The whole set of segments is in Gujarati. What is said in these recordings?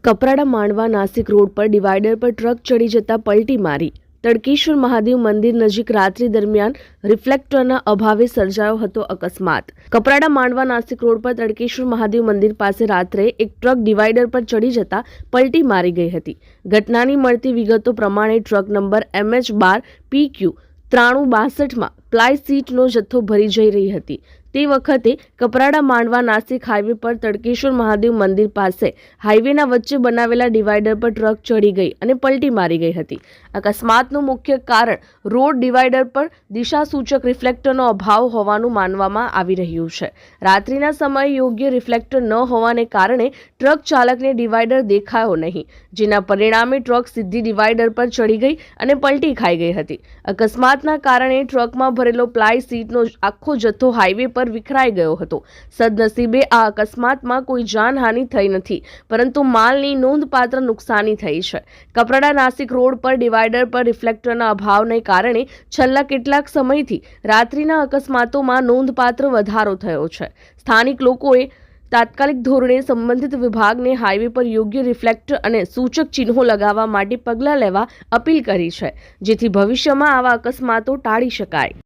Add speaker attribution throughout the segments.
Speaker 1: કપરાડા માંડવા નાસિક રોડ પર ડિવાઈડર પર ટ્રક ચડી જતા પલટી મારી. તડકેશ્વર મહાદેવ મંદિર નજીક રાત્રિ દરમિયાન રિફ્લેક્ટરના અભાવે સર્જાયો હતો અકસ્માત. કપરાડા માંડવા નાસિક રોડ પર તડકેશ્વર મહાદેવ મંદિર પાસે રાત્રે એક ટ્રક ડિવાઈડર પર ચડી જતા પલટી મારી ગઈ હતી. ઘટનાની મળતી વિગતો પ્રમાણે ટ્રક નંબર MH12PQ 9362માં પ્લાય સીટનો જથ્થો ભરી જઈ રહી હતી. તે વખતે કપરાડા માંડવા નાસિક હાઈવે પર તડકેશ્વર મહાદેવ મંદિર પાસે હાઈવેના વચ્ચે બનાવેલા ડિવાઈડર પર ટ્રક ચડી ગઈ અને પલટી મારી ગઈ હતી. અકસ્માતનું મુખ્ય કારણ રોડ ડિવાઈડર પર દિશાસૂચક રિફ્લેક્ટરનો અભાવ હોવાનું માનવામાં આવી રહ્યું છે. રાત્રિના સમયે યોગ્ય રિફ્લેક્ટર ન હોવાને કારણે ટ્રક ચાલકને ડિવાઈડર દેખાયો નહીં, જેના પરિણામે ટ્રક સીધી ડિવાઈડર પર ચડી ગઈ અને પલટી ખાઈ ગઈ હતી. અકસ્માતના કારણે ટ્રકમાં ભરેલો પ્લાય સીટનો આખો જથ્થો હાઈવે પર વિખરાઈ ગયો હતો. સદનસીબે આ અકસ્માતમાં કોઈ જાનહાનિ થઈ નથી, પરંતુ માલની નોંધપાત્ર નુકસાની થઈ છે. કપરાડા નાસિક રોડ પર ડિવાઈડર પર રિફ્લેક્ટરના અભાવને કારણે છેલ્લા કેટલાક સમયથી રાત્રિના અકસ્માતોમાં નોંધપાત્ર વધારો થયો છે. સ્થાનિક લોકોએ તાત્કાલિક ધોરણે સંબંધિત વિભાગને હાઈવે પર યોગ્ય રિફ્લેક્ટર અને સૂચક ચિહ્નો લગાવવા માટે પગલાં લેવા અપીલ કરી છે, જેથી ભવિષ્યમાં આવા અકસ્માતો ટાળી શકાય.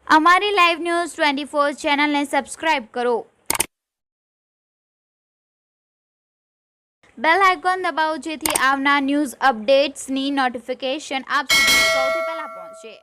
Speaker 2: અમારી લાઈવ ન્યૂઝ 24 ચેનલને સબસ્ક્રાઇબ કરો. બેલ આઇકોન દબાવો જેથી આવનાર ન્યૂઝ અપડેટ્સની નોટિફિકેશન આપ સુધી સૌથી પહેલા પહોંચે.